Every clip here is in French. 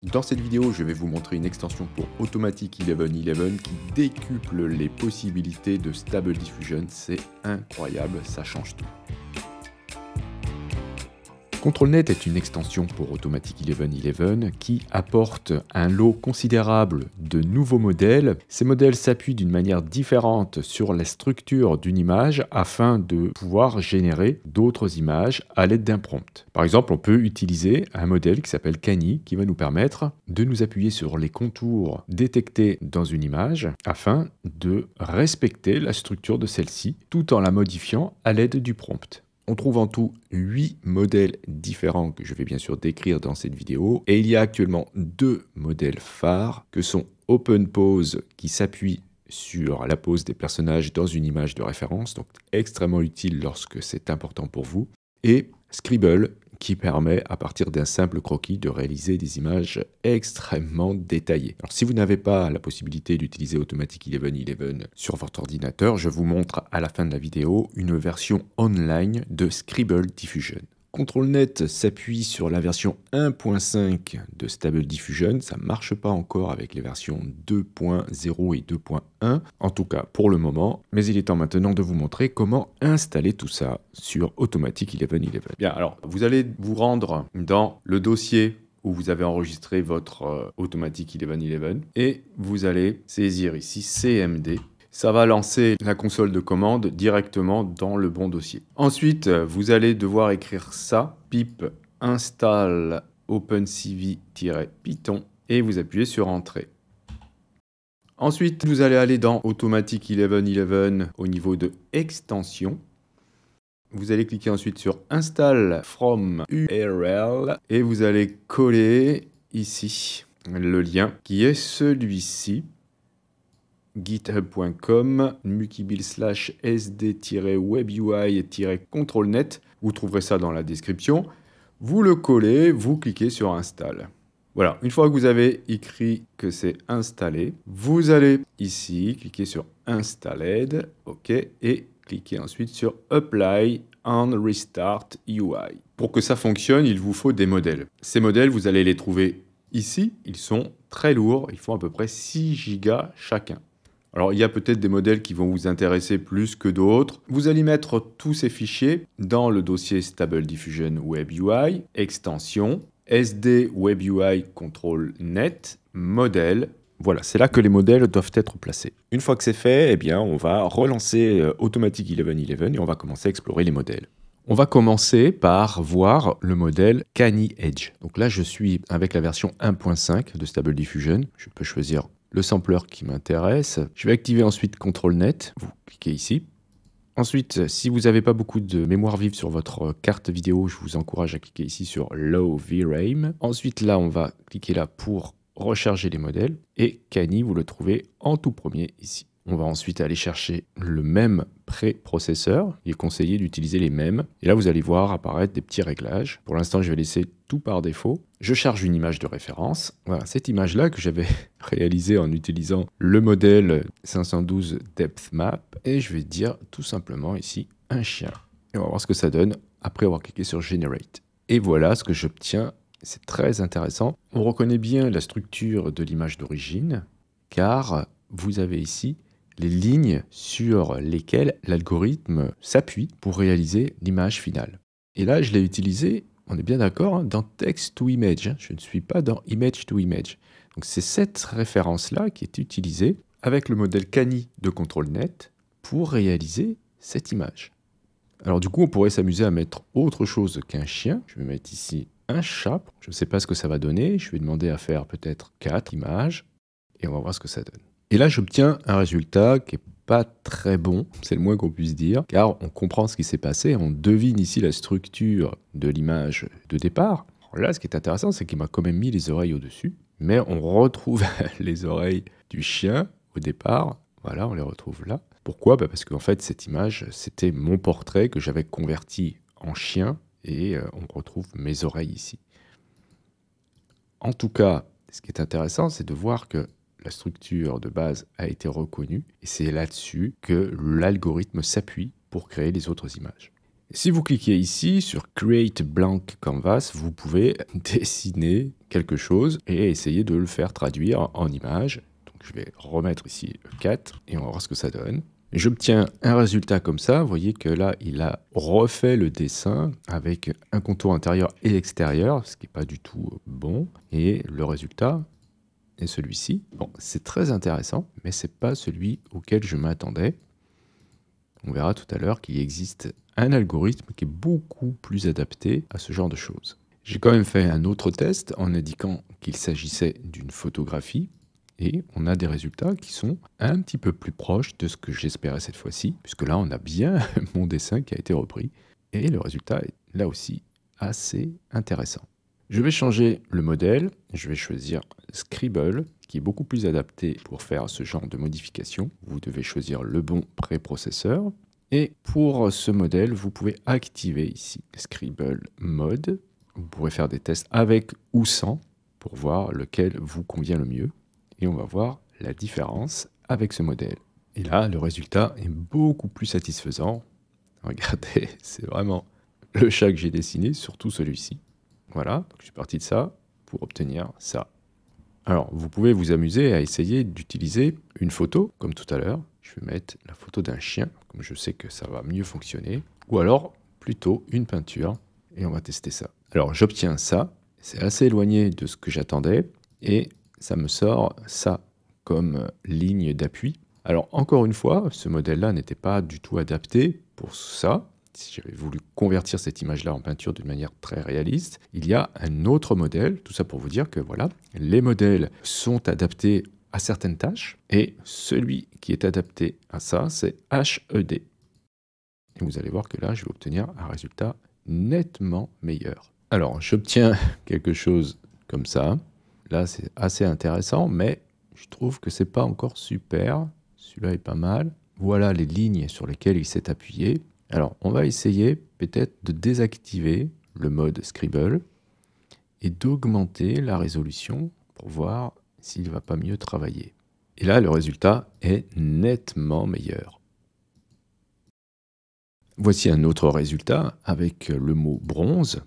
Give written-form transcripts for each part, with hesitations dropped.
Dans cette vidéo, je vais vous montrer une extension pour Automatic 1111 qui décuple les possibilités de Stable Diffusion. C'est incroyable, ça change tout. ControlNet est une extension pour Automatic 1111 qui apporte un lot considérable de nouveaux modèles. Ces modèles s'appuient d'une manière différente sur la structure d'une image afin de pouvoir générer d'autres images à l'aide d'un prompt. Par exemple, on peut utiliser un modèle qui s'appelle Canny qui va nous permettre de nous appuyer sur les contours détectés dans une image afin de respecter la structure de celle-ci tout en la modifiant à l'aide du prompt. On trouve en tout 8 modèles différents que je vais bien sûr décrire dans cette vidéo. Et il y a actuellement 2 modèles phares que sont OpenPose qui s'appuie sur la pose des personnages dans une image de référence, donc extrêmement utile lorsque c'est important pour vous, et Scribble qui permet à partir d'un simple croquis de réaliser des images extrêmement détaillées. Alors si vous n'avez pas la possibilité d'utiliser Automatic 1111 sur votre ordinateur, je vous montre à la fin de la vidéo une version online de Scribble Diffusion. ControlNet s'appuie sur la version 1.5 de Stable Diffusion, ça ne marche pas encore avec les versions 2.0 et 2.1, en tout cas pour le moment, mais il est temps maintenant de vous montrer comment installer tout ça sur Automatic 1111. Bien, alors vous allez vous rendre dans le dossier où vous avez enregistré votre Automatic 1111 et vous allez saisir ici CMD. Ça va lancer la console de commande directement dans le bon dossier. Ensuite, vous allez devoir écrire ça, pip install opencv-python et vous appuyez sur Entrée. Ensuite, vous allez aller dans Automatic 1111 au niveau de Extension. Vous allez cliquer ensuite sur Install from URL et vous allez coller ici le lien qui est celui-ci. github.com mukibil/sd-webui-controlnet. Vous trouverez ça dans la description. Vous le collez, vous cliquez sur Install. Voilà, une fois que vous avez écrit que c'est installé, vous allez ici cliquer sur Installed, OK, et cliquez ensuite sur Apply and Restart UI. Pour que ça fonctionne, il vous faut des modèles. Ces modèles, vous allez les trouver ici. Ils sont très lourds, ils font à peu près 6 Go chacun. Alors, il y a peut-être des modèles qui vont vous intéresser plus que d'autres. Vous allez mettre tous ces fichiers dans le dossier Stable Diffusion Web UI, extension, SD Web UI Control Net, modèle. Voilà, c'est là que les modèles doivent être placés. Une fois que c'est fait, eh bien, on va relancer Automatic 1111 et on va commencer à explorer les modèles. On va commencer par voir le modèle Canny Edge. Donc là, je suis avec la version 1.5 de Stable Diffusion. Je peux choisir le sampler qui m'intéresse. Je vais activer ensuite ControlNet. Vous cliquez ici. Ensuite, si vous n'avez pas beaucoup de mémoire vive sur votre carte vidéo, je vous encourage à cliquer ici sur Low VRAM. Ensuite, là, on va cliquer là pour recharger les modèles. Et Canny, vous le trouvez en tout premier ici. On va ensuite aller chercher le même préprocesseur. Il est conseillé d'utiliser les mêmes. Et là, vous allez voir apparaître des petits réglages. Pour l'instant, je vais laisser tout par défaut. Je charge une image de référence. Voilà, cette image-là que j'avais réalisée en utilisant le modèle 512 Depth Map. Et je vais dire tout simplement ici un chien. Et on va voir ce que ça donne après avoir cliqué sur Generate. Et voilà ce que j'obtiens. C'est très intéressant. On reconnaît bien la structure de l'image d'origine, car vous avez ici les lignes sur lesquelles l'algorithme s'appuie pour réaliser l'image finale. Et là, je l'ai utilisé, on est bien d'accord, dans Text to Image. Je ne suis pas dans Image to Image. Donc c'est cette référence-là qui est utilisée avec le modèle Canny de ControlNet pour réaliser cette image. Alors du coup, on pourrait s'amuser à mettre autre chose qu'un chien. Je vais mettre ici un chat. Je ne sais pas ce que ça va donner. Je vais demander à faire peut-être 4 images et on va voir ce que ça donne. Et là, j'obtiens un résultat qui n'est pas très bon, c'est le moins qu'on puisse dire, car on comprend ce qui s'est passé, on devine ici la structure de l'image de départ. Alors là, ce qui est intéressant, c'est qu'il m'a quand même mis les oreilles au-dessus, mais on retrouve les oreilles du chien au départ. Voilà, on les retrouve là. Pourquoi ? Parce qu'en fait, cette image, c'était mon portrait que j'avais converti en chien, et on retrouve mes oreilles ici. En tout cas, ce qui est intéressant, c'est de voir que la structure de base a été reconnue et c'est là-dessus que l'algorithme s'appuie pour créer les autres images. Si vous cliquez ici sur Create Blank Canvas, vous pouvez dessiner quelque chose et essayer de le faire traduire en image. Donc je vais remettre ici 4 et on va voir ce que ça donne. J'obtiens un résultat comme ça. Vous voyez que là, il a refait le dessin avec un contour intérieur et extérieur, ce qui n'est pas du tout bon. Et le résultat est celui-ci. Bon, c'est très intéressant, mais ce n'est pas celui auquel je m'attendais. On verra tout à l'heure qu'il existe un algorithme qui est beaucoup plus adapté à ce genre de choses. J'ai quand même fait un autre test en indiquant qu'il s'agissait d'une photographie et on a des résultats qui sont un petit peu plus proches de ce que j'espérais cette fois-ci, puisque là on a bien mon dessin qui a été repris et le résultat est là aussi assez intéressant. Je vais changer le modèle, je vais choisir Scribble, qui est beaucoup plus adapté pour faire ce genre de modification. Vous devez choisir le bon préprocesseur. Et pour ce modèle, vous pouvez activer ici Scribble Mode. Vous pourrez faire des tests avec ou sans pour voir lequel vous convient le mieux. Et on va voir la différence avec ce modèle. Et là, le résultat est beaucoup plus satisfaisant. Regardez, c'est vraiment le chat que j'ai dessiné, surtout celui-ci. Voilà, donc je suis parti de ça pour obtenir ça. Alors, vous pouvez vous amuser à essayer d'utiliser une photo, comme tout à l'heure. Je vais mettre la photo d'un chien, comme je sais que ça va mieux fonctionner. Ou alors, plutôt une peinture, et on va tester ça. Alors, j'obtiens ça. C'est assez éloigné de ce que j'attendais, et ça me sort ça comme ligne d'appui. Alors, encore une fois, ce modèle-là n'était pas du tout adapté pour ça. Si j'avais voulu convertir cette image-là en peinture d'une manière très réaliste, il y a un autre modèle, tout ça pour vous dire que voilà, les modèles sont adaptés à certaines tâches, et celui qui est adapté à ça, c'est HED. Et vous allez voir que là, je vais obtenir un résultat nettement meilleur. Alors, j'obtiens quelque chose comme ça. Là, c'est assez intéressant, mais je trouve que c'est pas encore super. Celui-là est pas mal. Voilà les lignes sur lesquelles il s'est appuyé. Alors, on va essayer peut-être de désactiver le mode Scribble et d'augmenter la résolution pour voir s'il ne va pas mieux travailler. Et là, le résultat est nettement meilleur. Voici un autre résultat avec le mot bronze.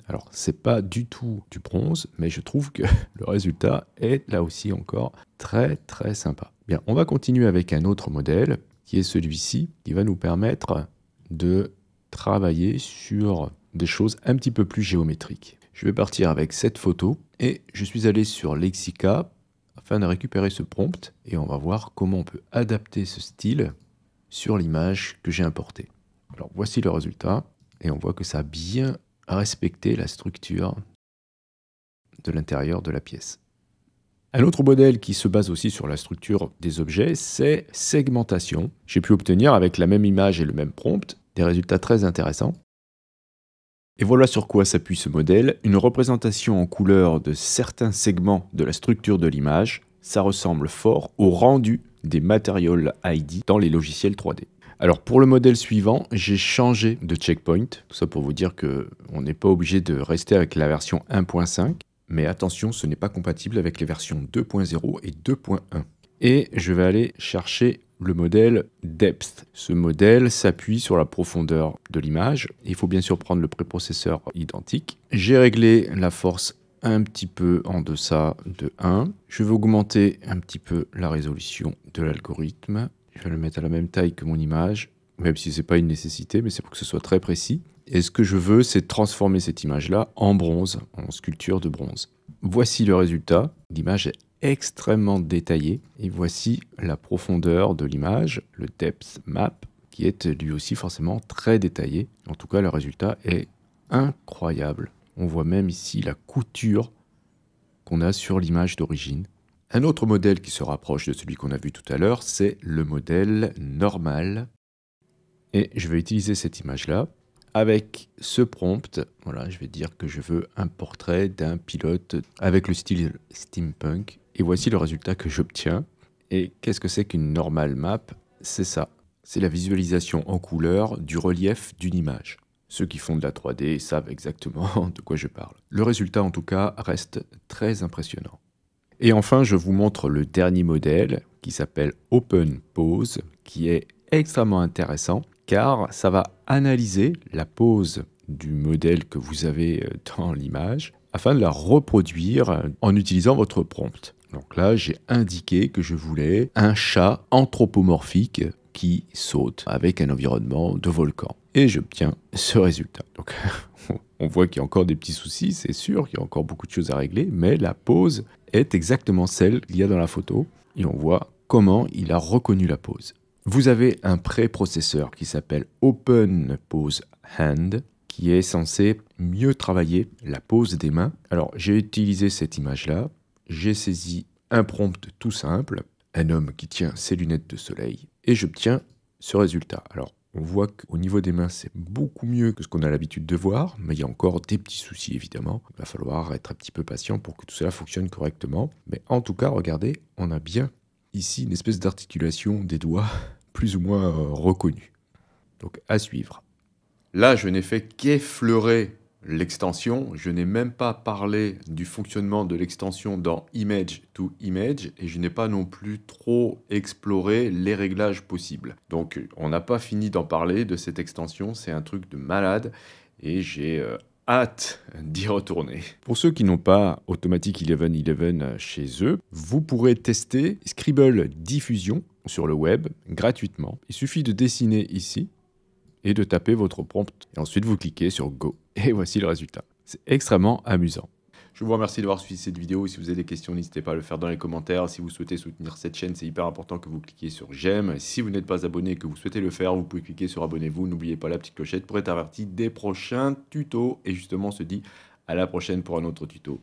Alors, c'est pas du tout du bronze, mais je trouve que le résultat est là aussi encore très très sympa. Bien, on va continuer avec un autre modèle qui est celui-ci, qui va nous permettre de travailler sur des choses un petit peu plus géométriques. Je vais partir avec cette photo et je suis allé sur Lexica afin de récupérer ce prompt et on va voir comment on peut adapter ce style sur l'image que j'ai importée. Alors voici le résultat et on voit que ça a bien respecté la structure de l'intérieur de la pièce. Un autre modèle qui se base aussi sur la structure des objets, c'est segmentation. J'ai pu obtenir avec la même image et le même prompt des résultats très intéressants. Et voilà sur quoi s'appuie ce modèle, une représentation en couleur de certains segments de la structure de l'image. Ça ressemble fort au rendu des Material ID dans les logiciels 3D. Alors pour le modèle suivant, j'ai changé de checkpoint, tout ça pour vous dire qu'on n'est pas obligé de rester avec la version 1.5. Mais attention, ce n'est pas compatible avec les versions 2.0 et 2.1. Et je vais aller chercher le modèle Depth. Ce modèle s'appuie sur la profondeur de l'image. Il faut bien sûr prendre le préprocesseur identique. J'ai réglé la force un petit peu en deçà de 1. Je vais augmenter un petit peu la résolution de l'algorithme. Je vais le mettre à la même taille que mon image, même si ce n'est pas une nécessité, mais c'est pour que ce soit très précis. Et ce que je veux, c'est transformer cette image-là en bronze, en sculpture de bronze. Voici le résultat. L'image est extrêmement détaillée. Et voici la profondeur de l'image, le depth map, qui est lui aussi forcément très détaillé. En tout cas, le résultat est incroyable. On voit même ici la couture qu'on a sur l'image d'origine. Un autre modèle qui se rapproche de celui qu'on a vu tout à l'heure, c'est le modèle normal. Et je vais utiliser cette image-là. Avec ce prompt, voilà, je vais dire que je veux un portrait d'un pilote avec le style steampunk. Et voici le résultat que j'obtiens. Et qu'est-ce que c'est qu'une normal map? C'est ça. C'est la visualisation en couleur du relief d'une image. Ceux qui font de la 3D savent exactement de quoi je parle. Le résultat, en tout cas, reste très impressionnant. Et enfin, je vous montre le dernier modèle qui s'appelle Open Pose, qui est extrêmement intéressant. car ça va analyser la pose du modèle que vous avez dans l'image afin de la reproduire en utilisant votre prompt. Donc là, j'ai indiqué que je voulais un chat anthropomorphique qui saute avec un environnement de volcan. Et j'obtiens ce résultat. Donc, on voit qu'il y a encore des petits soucis, c'est sûr qu'il y a encore beaucoup de choses à régler, mais la pose est exactement celle qu'il y a dans la photo. Et on voit comment il a reconnu la pose. Vous avez un préprocesseur qui s'appelle Open Pose Hand, qui est censé mieux travailler la pose des mains. Alors, j'ai utilisé cette image-là. J'ai saisi un prompt tout simple, un homme qui tient ses lunettes de soleil, et j'obtiens ce résultat. Alors, on voit qu'au niveau des mains, c'est beaucoup mieux que ce qu'on a l'habitude de voir, mais il y a encore des petits soucis, évidemment. Il va falloir être un petit peu patient pour que tout cela fonctionne correctement. Mais en tout cas, regardez, on a bien ici une espèce d'articulation des doigts plus ou moins reconnue. Donc, à suivre. Là, je n'ai fait qu'effleurer l'extension, je n'ai même pas parlé du fonctionnement de l'extension dans Image to Image et je n'ai pas non plus trop exploré les réglages possibles. Donc on n'a pas fini d'en parler de cette extension, c'est un truc de malade et j'ai hâte d'y retourner. Pour ceux qui n'ont pas Automatic 1111 chez eux, vous pourrez tester Scribble Diffusion sur le web gratuitement. Il suffit de dessiner ici et de taper votre prompt. Et ensuite, vous cliquez sur Go. Et voici le résultat. C'est extrêmement amusant. Je vous remercie d'avoir suivi cette vidéo. Si vous avez des questions, n'hésitez pas à le faire dans les commentaires. Si vous souhaitez soutenir cette chaîne, c'est hyper important que vous cliquiez sur j'aime. Si vous n'êtes pas abonné et que vous souhaitez le faire, vous pouvez cliquer sur abonnez-vous. N'oubliez pas la petite clochette pour être averti des prochains tutos. Et justement, on se dit à la prochaine pour un autre tuto.